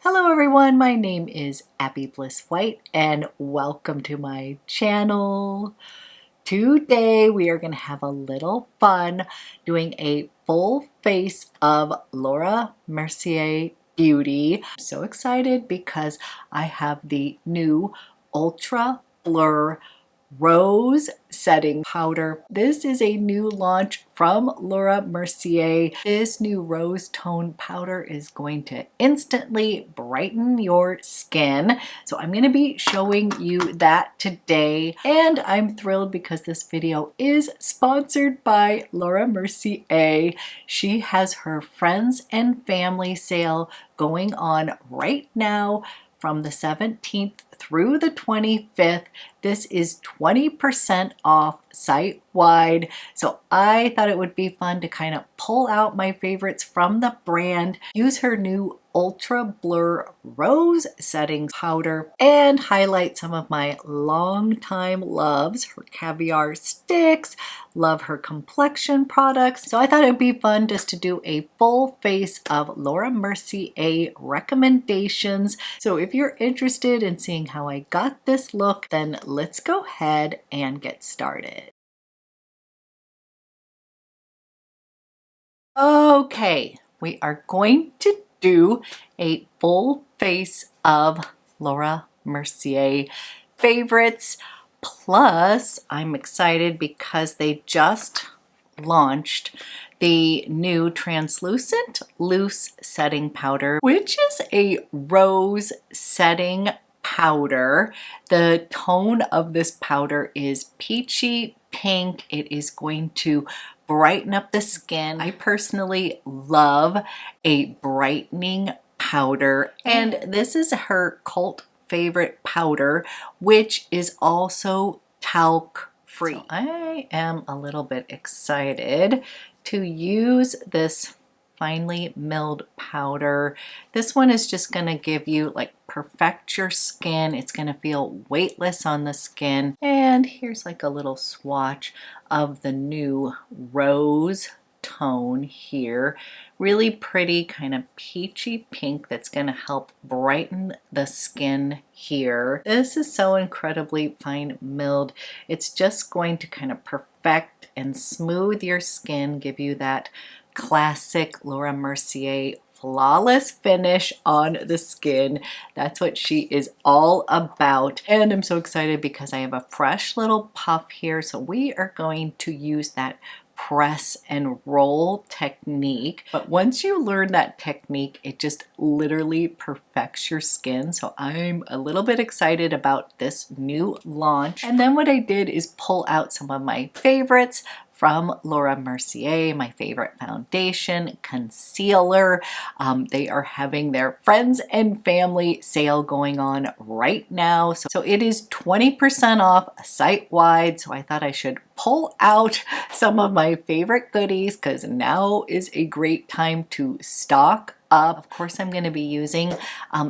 Hello everyone, my name is Abby Bliss White and welcome to my channel. Today we are going to have a little fun doing a full face of Laura Mercier Beauty. I'm so excited because I have the new Ultra Blur Rose Setting Powder. This is a new launch from Laura Mercier. This new rose tone powder is going to instantly brighten your skin. So I'm going to be showing you that today. And I'm thrilled because this video is sponsored by Laura Mercier. She has her friends and family sale going on right now from the 17th through the 25th. This is 20% off site-wide. So I thought it would be fun to kind of pull out my favorites from the brand, use her new Ultra Blur Rose Setting Powder, and highlight some of my longtime loves, her Caviar sticks, love her complexion products. So I thought it would be fun just to do a full face of Laura Mercier recommendations. So if you're interested in seeing how I got this look, then let's go ahead and get started. Okay, we are going to do a full face of Laura Mercier favorites. Plus, I'm excited because they just launched the new translucent loose setting powder, which is a rose setting powder. The tone of this powder is peachy pink. It is going to brighten up the skin. I personally love a brightening powder, and this is her cult favorite powder, which is also talc-free. So I am a little bit excited to use this finely milled powder. This one is just going to give you, like, perfect your skin. It's going to feel weightless on the skin. And here's like a little swatch of the new rose tone here. Really pretty kind of peachy pink that's going to help brighten the skin here. This is so incredibly fine milled. It's just going to kind of perfect and smooth your skin, give you that classic Laura Mercier flawless finish on the skin. That's what she is all about. And I'm so excited because I have a fresh little puff here. So we are going to use that press and roll technique. But once you learn that technique, it just literally perfects your skin. So I'm a little bit excited about this new launch. And then what I did is pull out some of my favorites from Laura Mercier, my favorite foundation, concealer. They are having their friends and family sale going on right now. So it is 20% off site-wide. So I thought I should pull out some of my favorite goodies because now is a great time to stock up. Of course, I'm going to be using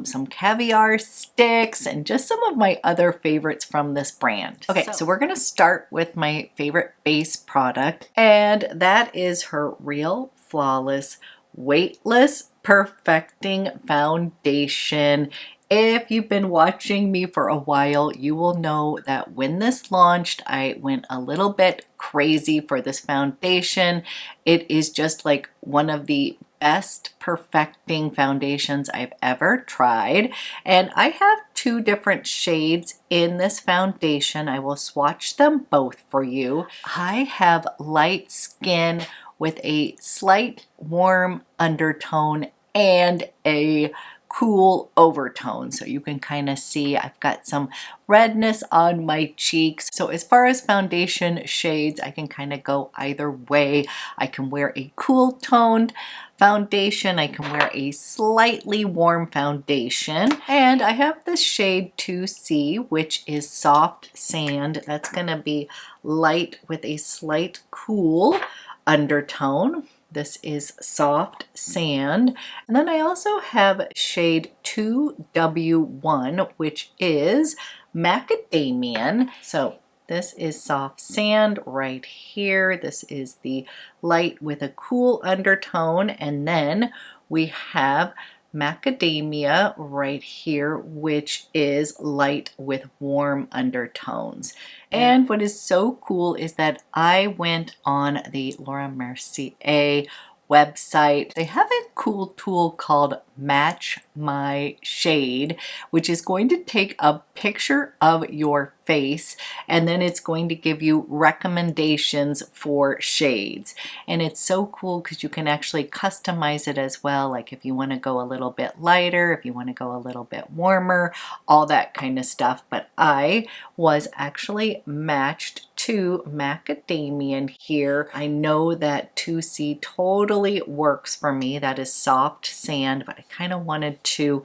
some Caviar sticks and just some of my other favorites from this brand. Okay, so we're going to start with my favorite base product, and that is her Real Flawless Weightless Perfecting Foundation. If you've been watching me for a while, you will know that when this launched, I went a little bit crazy for this foundation. It is just like one of the best perfecting foundations I've ever tried. And I have two different shades in this foundation. I will swatch them both for you. I have light skin with a slight warm undertone and a cool overtone. So you can kind of see I've got some redness on my cheeks. So as far as foundation shades, I can kind of go either way. I can wear a cool toned foundation. I can wear a slightly warm foundation. And I have the shade 2C, which is Soft Sand. That's going to be light with a slight cool undertone. This is Soft Sand. And then I also have shade 2W1, which is Macadamian. So this is Soft Sand right here. This is the light with a cool undertone. And then we have macadamia right here, which is light with warm undertones. And what is so cool is that I went on the Laura Mercier website. They have a cool tool called Match My Shade, which is going to take a picture of your face and then it's going to give you recommendations for shades. And it's so cool because you can actually customize it as well, like if you want to go a little bit lighter, if you want to go a little bit warmer, all that kind of stuff. But I was actually matched to macadamia here. I know that 2C totally works for me. That is soft sand, but I kind of wanted to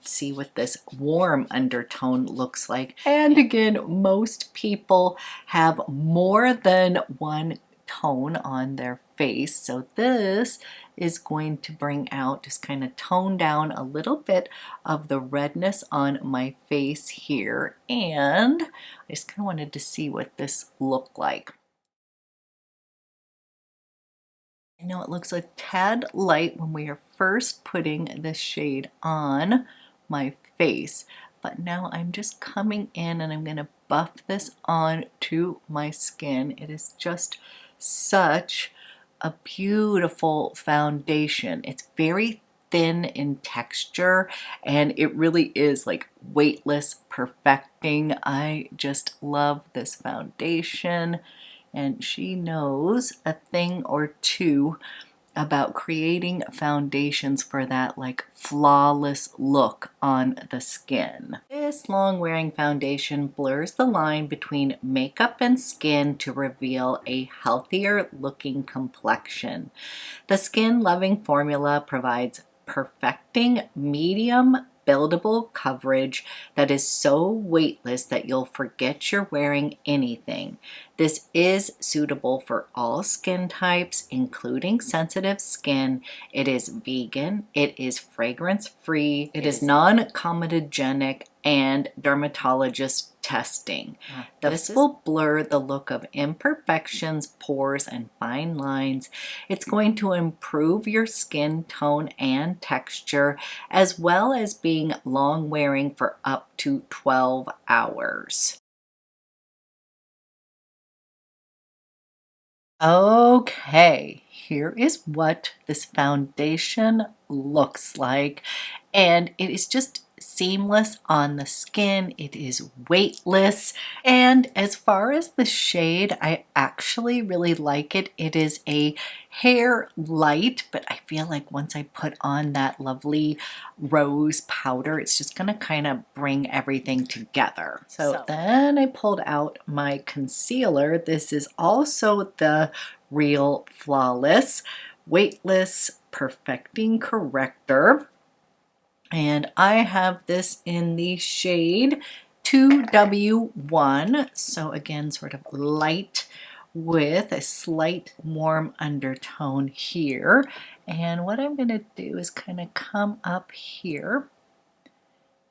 see what this warm undertone looks like. And again, most people have more than one tone on their face, so this is going to bring out, just kind of tone down a little bit of the redness on my face here, and I just kind of wanted to see what this looked like. I know it looks a tad light when we are first putting the shade on my face, but now I'm just coming in and I'm going to buff this on to my skin. It is just such a beautiful foundation. It's very thin in texture and it really is like weightless perfecting. I just love this foundation, and she knows a thing or two about creating foundations for that like flawless look on the skin. This long wearing foundation blurs the line between makeup and skin to reveal a healthier looking complexion. The skin loving formula provides perfecting medium buildable coverage that is so weightless that you'll forget you're wearing anything. This is suitable for all skin types, including sensitive skin. It is vegan, it is fragrance free, it is non-comedogenic, and dermatologist testing. This will blur the look of imperfections, pores, and fine lines. It's going to improve your skin tone and texture, as well as being long wearing for up to 12 hours. Okay, here is what this foundation looks like, and it is just seamless on the skin. It is weightless, and as far as the shade, I actually really like it. It is a hair light, but I feel like once I put on that lovely rose powder, it's just gonna kind of bring everything together. So then I pulled out my concealer. This is also the Real Flawless Weightless Perfecting Corrector. And I have this in the shade 2W1. So again, sort of light with a slight warm undertone here. And what I'm going to do is kind of come up here.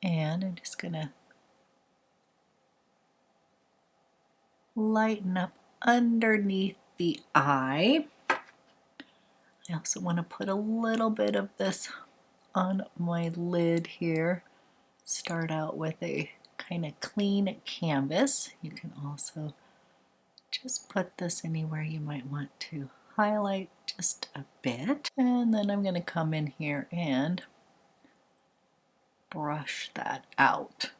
And I'm just going to lighten up underneath the eye. I also want to put a little bit of this on my lid here. Start out with a kind of clean canvas. You can also just put this anywhere you might want to highlight just a bit. And then I'm going to come in here and brush that out.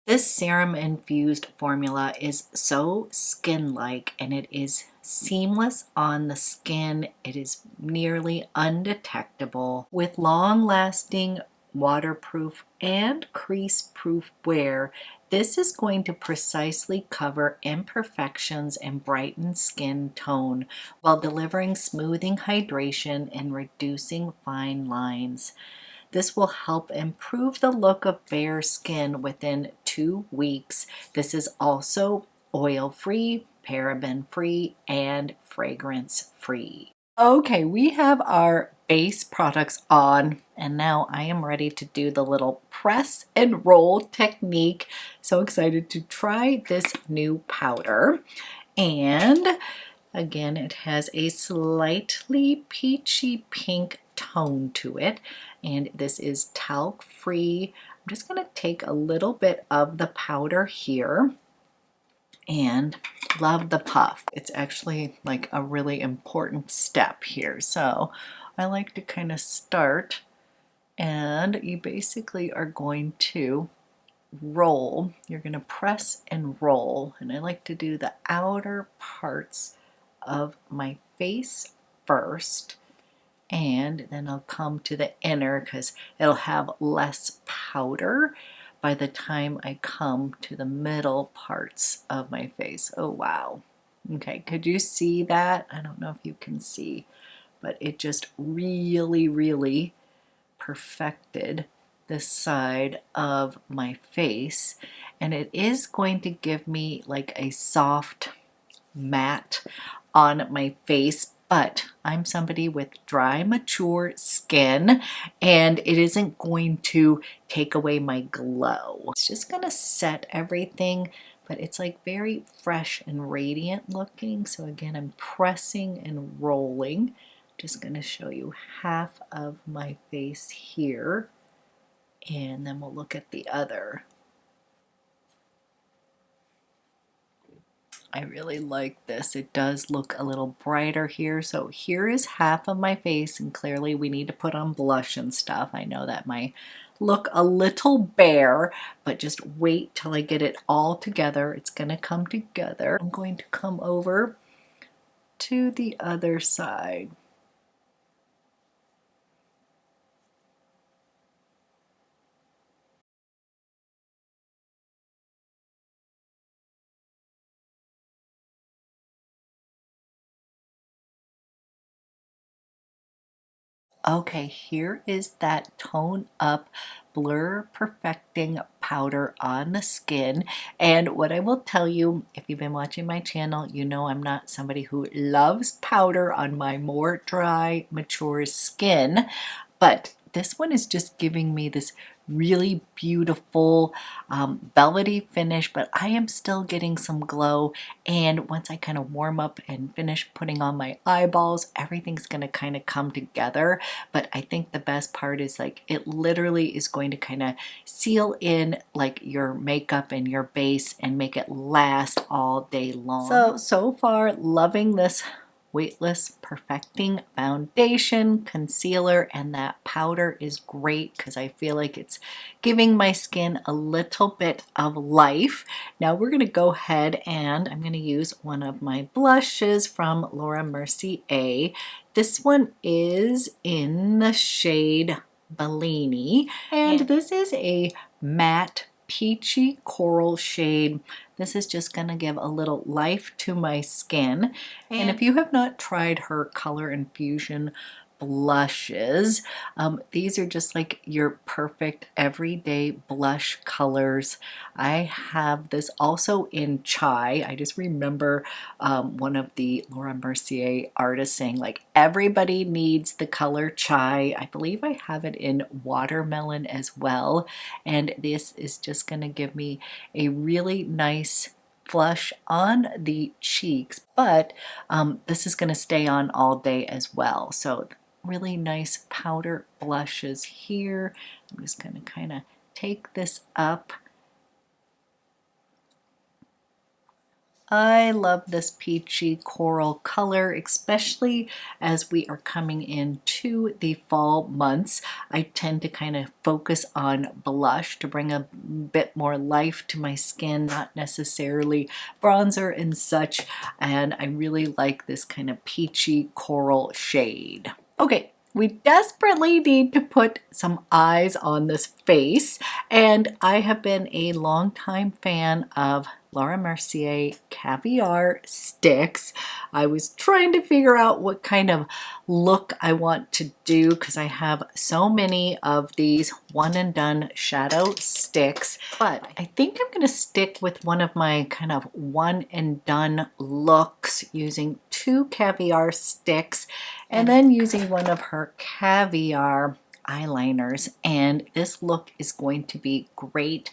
This serum infused formula is so skin-like and it is seamless on the skin. It is nearly undetectable with long-lasting, waterproof, and crease-proof wear. This is going to precisely cover imperfections and brighten skin tone while delivering smoothing hydration and reducing fine lines. This will help improve the look of bare skin within 2 weeks. This is also oil-free, paraben-free, and fragrance-free. Okay, we have our base products on, and now I am ready to do the little press and roll technique. So excited to try this new powder. And Again, it has a slightly peachy pink tone to it, and this is talc-free. I'm just going to take a little bit of the powder here, and love the puff. It's actually like a really important step here. So I like to kind of start, and you basically are going to roll. You're going to press and roll, and I like to do the outer parts of my face first, and then I'll come to the inner because it'll have less powder by the time I come to the middle parts of my face. Oh wow. Okay, could you see that? I don't know if you can see, but it just really perfected this side of my face, and it is going to give me like a soft matte on my face, but I'm somebody with dry, mature skin, and it isn't going to take away my glow. It's just gonna set everything, but it's like very fresh and radiant looking. So again, I'm pressing and rolling. Just gonna show you half of my face here, and then we'll look at the other. I really like this. It does look a little brighter here. So here is half of my face, and clearly we need to put on blush and stuff. I know that might look a little bare, but just wait till I get it all together. It's gonna come together. I'm going to come over to the other side. Okay, here is that tone up blur perfecting powder on the skin. And what I will tell you, if you've been watching my channel, you know I'm not somebody who loves powder on my more dry, mature skin, but this one is just giving me this really beautiful velvety finish, but I am still getting some glow. And once I kind of warm up and finish putting on my eyeballs, everything's going to kind of come together. But I think the best part is like it literally is going to kind of seal in like your makeup and your base and make it last all day long. So far loving this Weightless Perfecting Foundation, concealer, and that powder is great because I feel like it's giving my skin a little bit of life. Now we're going to go ahead and I'm going to use one of my blushes from Laura Mercier. This one is in the shade Bellini, and this is a matte peachy coral shade. This is just going to give a little life to my skin. And if you have not tried her color infusion blushes, these are just like your perfect everyday blush colors. I have this also in chai. I just remember one of the Laura Mercier artists saying like everybody needs the color chai. I believe I have it in watermelon as well, and this is just going to give me a really nice flush on the cheeks, but this is going to stay on all day as well. So really nice powder blushes here. I'm just going to kind of take this up. I love this peachy coral color, especially as we are coming into the fall months. I tend to kind of focus on blush to bring a bit more life to my skin, not necessarily bronzer and such. And I really like this kind of peachy coral shade. Okay. We desperately need to put some eyes on this face, and I have been a longtime fan of Laura Mercier Caviar sticks. I was trying to figure out what kind of look I want to do because I have so many of these one and done shadow sticks, but I think I'm going to stick with one of my kind of one and done looks using 2 Caviar sticks and then using one of her Caviar eyeliners, and this look is going to be great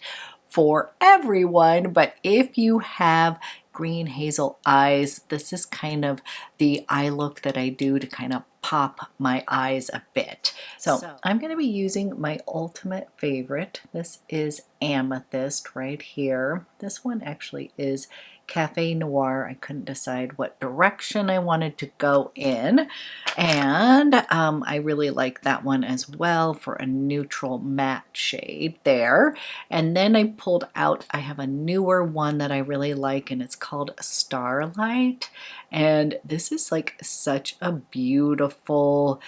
for everyone, but if you have green hazel eyes, this is kind of the eye look that I do to kind of pop my eyes a bit. So I'm going to be using my ultimate favorite. This is Amethyst right here. This one actually is Cafe Noir. I couldn't decide what direction I wanted to go in, and I really like that one as well for a neutral matte shade there. And then I pulled out, I have a newer one that I really like, and it's called Starlight, and this is like such a beautiful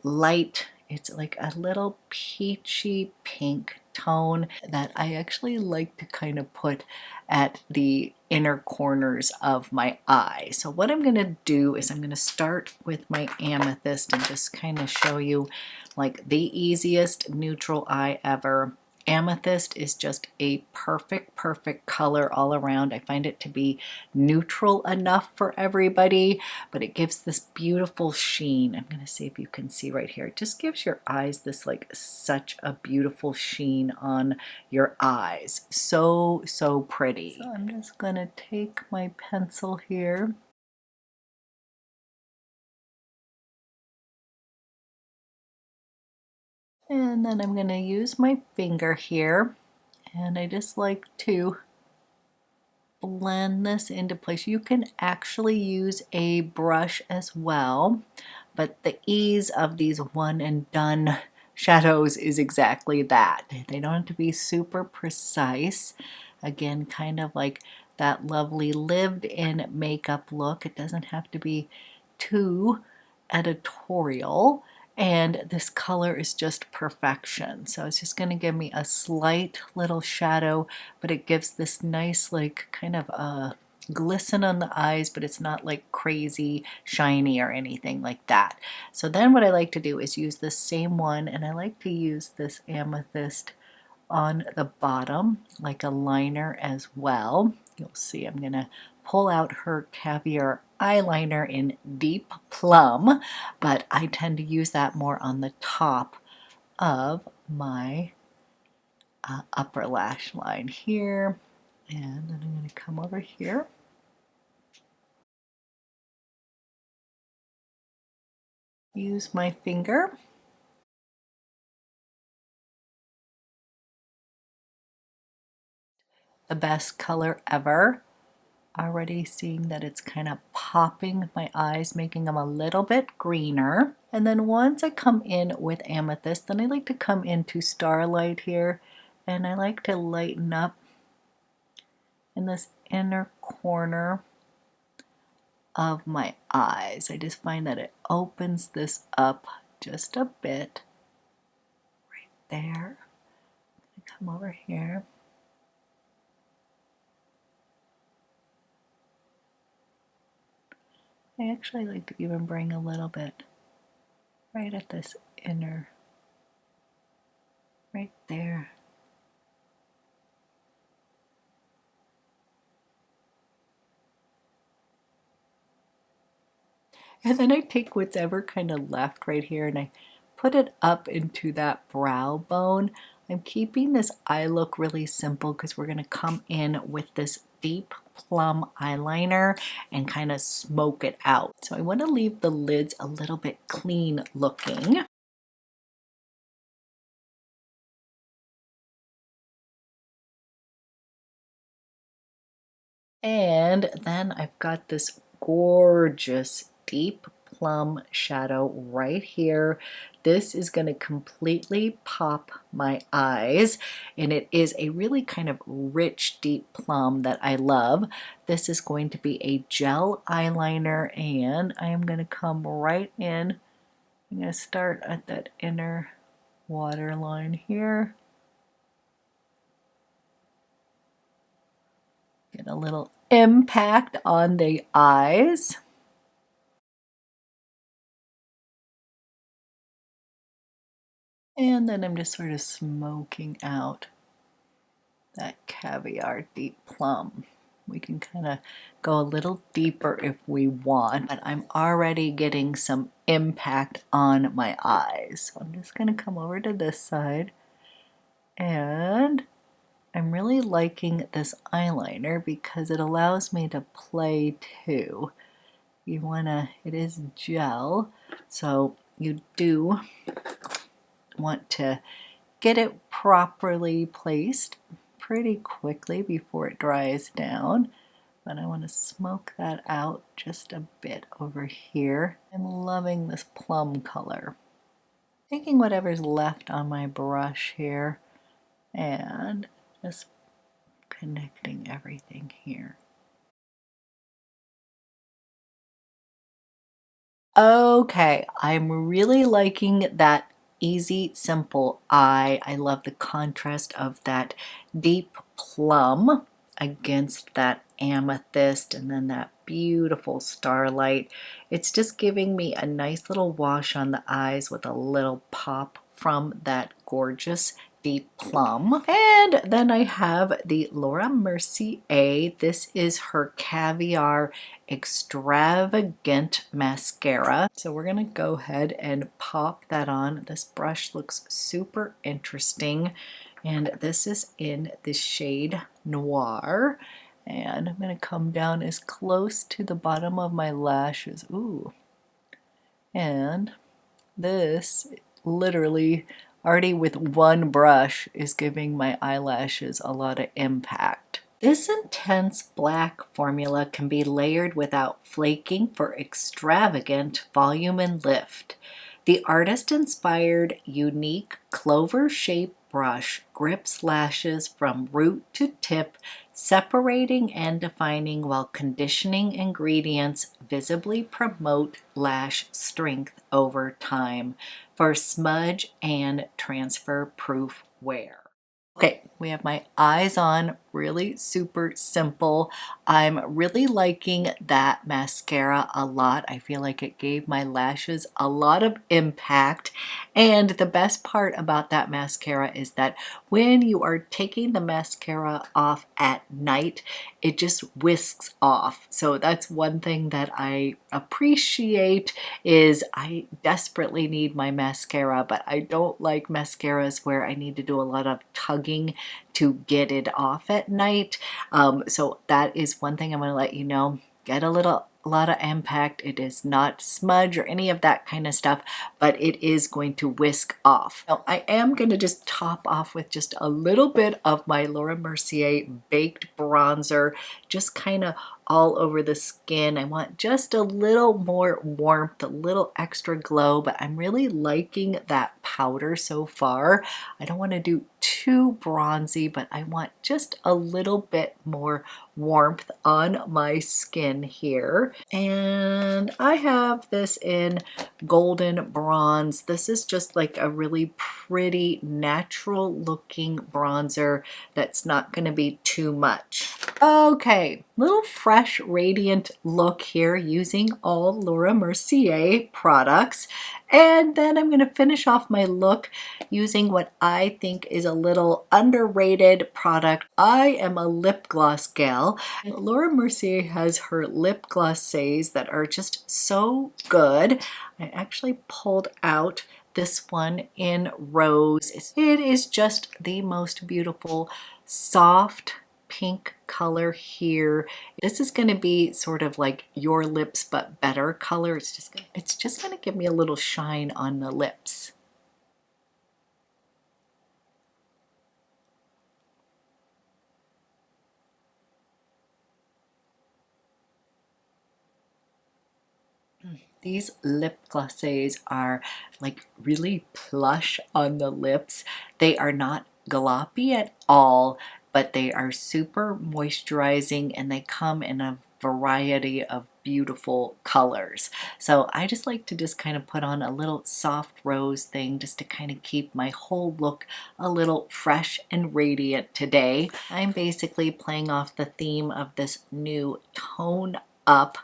light. It's like a little peachy pink tone that I actually like to kind of put at the inner corners of my eye. So what I'm going to do is I'm going to start with my Amethyst and just kind of show you like the easiest neutral eye ever. Amethyst is just a perfect color all around. I find it to be neutral enough for everybody, but it gives this beautiful sheen. I'm going to see if you can see right here. It just gives your eyes this like such a beautiful sheen on your eyes. So pretty. So I'm just going to take my pencil here. And then I'm going to use my finger here, and I just like to blend this into place. You can actually use a brush as well, but the ease of these one and done shadows is exactly that. They don't have to be super precise. Again, kind of like that lovely lived-in makeup look. It doesn't have to be too editorial, and this color is just perfection. So it's just going to give me a slight little shadow, but it gives this nice like kind of a glisten on the eyes, but it's not like crazy shiny or anything like that. So then what I like to do is use the same one, and I like to use this Amethyst on the bottom like a liner as well. You'll see I'm going to pull out her Caviar eyeliner in Deep Plum, but I tend to use that more on the top of my upper lash line here. And then I'm going to come over here. Use my finger. The best color ever. Already seeing that it's kind of popping my eyes, making them a little bit greener. And then once I come in with Amethyst, then I like to come into Starlight here, and I like to lighten up in this inner corner of my eyes. I just find that it opens this up just a bit right there. Come over here. I actually like to even bring a little bit right at this inner, right there. And then I take whatever kind of left right here and I put it up into that brow bone. I'm keeping this eye look really simple because we're going to come in with this Deep Plum eyeliner and kind of smoke it out. So I want to leave the lids a little bit clean looking. And then I've got this gorgeous Deep Plum shadow right here. This is going to completely pop my eyes, and it is a really kind of rich deep plum that I love. This is going to be a gel eyeliner, and I am going to come right in. I'm going to start at that inner waterline here. Get a little impact on the eyes. And then I'm just sort of smoking out that Caviar Deep Plum. We can kind of go a little deeper if we want, but I'm already getting some impact on my eyes. So I'm just going to come over to this side and I'm really liking this eyeliner because it allows me to play too. It is gel, so you do want to get it properly placed pretty quickly before it dries down. But I want to smoke that out just a bit over here. I'm loving this plum color. Taking whatever's left on my brush here and just connecting everything here. Okay, I'm really liking that easy, simple eye. I love the contrast of that deep plum against that amethyst and then that beautiful starlight. It's just giving me a nice little wash on the eyes with a little pop from that gorgeous deep plum. And then I have the Laura Mercier. This is her Caviar Extravagant Mascara. So we're gonna go ahead and pop that on. This brush looks super interesting. And this is in the shade Noir. And I'm gonna come down as close to the bottom of my lashes. Ooh. And this literally already with one brush is giving my eyelashes a lot of impact. This intense black formula can be layered without flaking for extravagant volume and lift. The artist-inspired, unique clover-shaped brush grips lashes from root to tip, separating and defining while conditioning ingredients visibly promote lash strength over time for smudge and transfer-proof wear. Okay, we have my eyes on, really super simple. I'm really liking that mascara a lot. I feel like it gave my lashes a lot of impact. And the best part about that mascara is that when you are taking the mascara off at night, it just whisks off. So that's one thing that I appreciate is I desperately need my mascara, but I don't like mascaras where I need to do a lot of tugging to get it off at night. So that is one thing I'm going to let you know. Get a lot of impact. It is not smudge or any of that kind of stuff, but it is going to whisk off. Now I am going to just top off with just a little bit of my Laura Mercier baked bronzer, just kind of all over the skin. I want just a little more warmth, a little extra glow, but I'm really liking that powder so far. I don't want to do too bronzy, but I want just a little bit more warmth on my skin here. And I have this in golden bronze. This is just like a really pretty natural looking bronzer that's not going to be too much. Okay, little fresh radiant look here using all Laura Mercier products. And then I'm going to finish off my look using what I think is a little underrated product. I am a lip gloss gal. Laura Mercier has her lip glosses that are just so good. I actually pulled out this one in rose. It is just the most beautiful, soft, pink color here. This is going to be sort of like Your Lips but better color. It's just going to give me a little shine on the lips. These lip glosses are like really plush on the lips. They are not gloppy at all, but they are super moisturizing and they come in a variety of beautiful colors. So I just like to just kind of put on a little soft rose thing just to kind of keep my whole look a little fresh and radiant today. I'm basically playing off the theme of this new Tone Up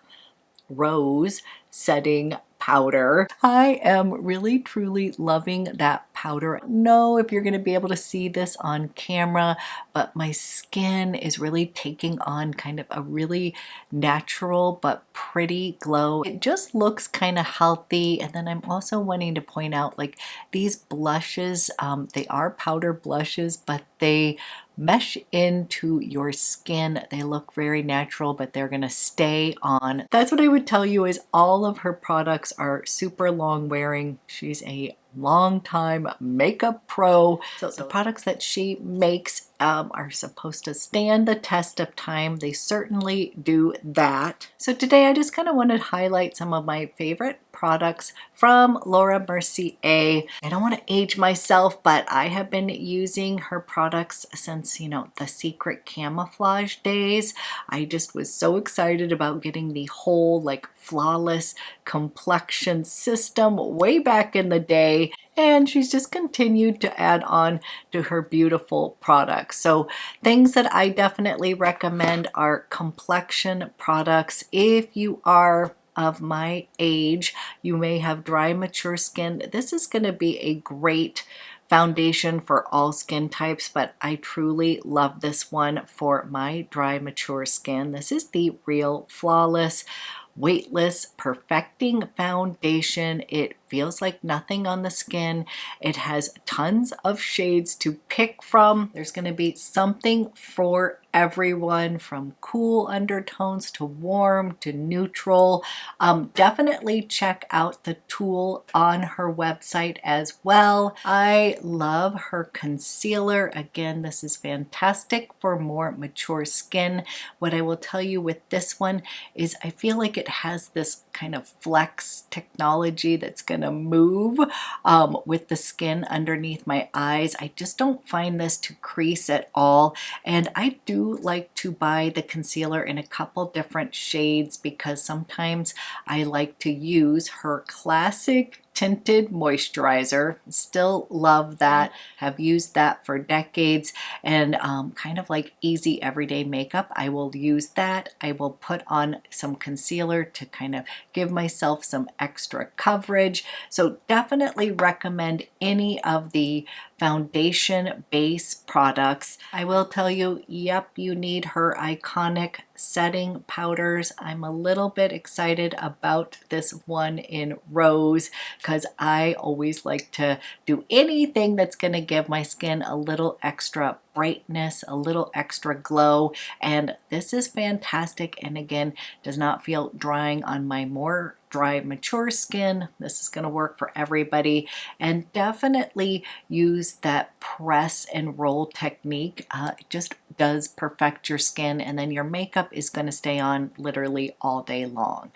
rose setting powder. I am really truly loving that powder. I don't know if you're going to be able to see this on camera, but my skin is really taking on kind of a really natural but pretty glow. It just looks kind of healthy. And then I'm also wanting to point out like these blushes, they are powder blushes, but they mesh into your skin. They look very natural, but they're gonna stay on. That's what I would tell you is all of her products are super long wearing. She's a long time makeup pro. So the products that she makes are supposed to stand the test of time. They certainly do that. So today I just kind of wanted to highlight some of my favorite products from Laura Mercier. I don't want to age myself, but I have been using her products since, you know, the Secret Camouflage days. I just was so excited about getting the whole like flawless complexion system way back in the day, and she's just continued to add on to her beautiful products. So things that I definitely recommend are complexion products. If you are of my age, you may have dry, mature skin. This is going to be a great foundation for all skin types, but I truly love this one for my dry, mature skin. This is the Real Flawless Weightless Perfecting Foundation. It feels like nothing on the skin. It has tons of shades to pick from. There's going to be something for everyone, from cool undertones to warm to neutral. Definitely check out the tool on her website as well. I love her concealer. Again, this is fantastic for more mature skin. What I will tell you with this one is I feel like it has this kind of flex technology that's going to move with the skin underneath my eyes. I just don't find this to crease at all, and I do like to buy the concealer in a couple different shades because sometimes I like to use her classic Tinted Moisturizer. Still love that, have used that for decades, and kind of like easy everyday makeup. I will use that. I will put on some concealer to kind of give myself some extra coverage. So definitely recommend any of the foundation base products. I will tell you, yep, you need her iconic setting powders. I'm a little bit excited about this one in Rose because I always like to do anything that's going to give my skin a little extra brightness, a little extra glow, and this is fantastic, and again, does not feel drying on my more dry, mature skin. This is going to work for everybody, and definitely use that press and roll technique. It just does perfect your skin, and then your makeup is going to stay on literally all day long.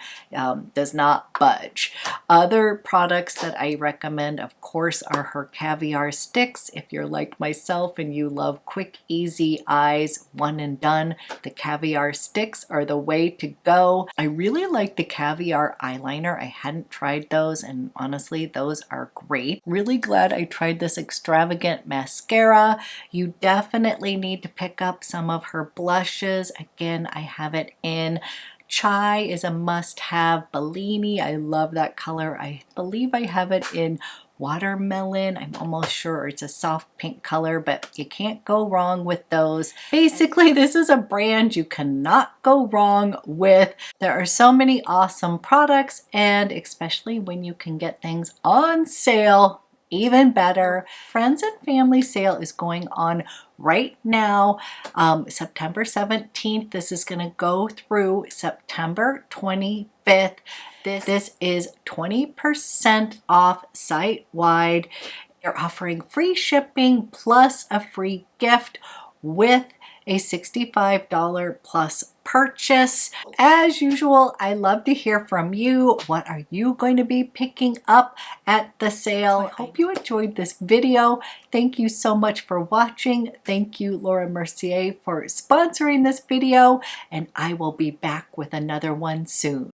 Does not budge. Other products that I recommend, of course, are her Caviar sticks. If you're like myself and you love quick, easy eyes, one and done, the Caviar sticks are the way to go. I really like the Caviar eyeliner. I hadn't tried those, and honestly, those are great. Really glad I tried this extravagant mascara. You definitely need to pick up some of her blushes. Again, I have it in Chai is a must-have. Bellini, I love that color. I believe I have it in Watermelon. I'm almost sure it's a soft pink color, but you can't go wrong with those. Basically, this is a brand you cannot go wrong with. There are so many awesome products, and especially when you can get things on sale, even better. Friends and Family sale is going on right now, September 17th. This is going to go through September 25th. This is 20% off site-wide. They're offering free shipping plus a free gift with a $65 plus purchase. As usual, I love to hear from you. What are you going to be picking up at the sale? I hope you enjoyed this video. Thank you so much for watching. Thank you, Laura Mercier, for sponsoring this video, and I will be back with another one soon.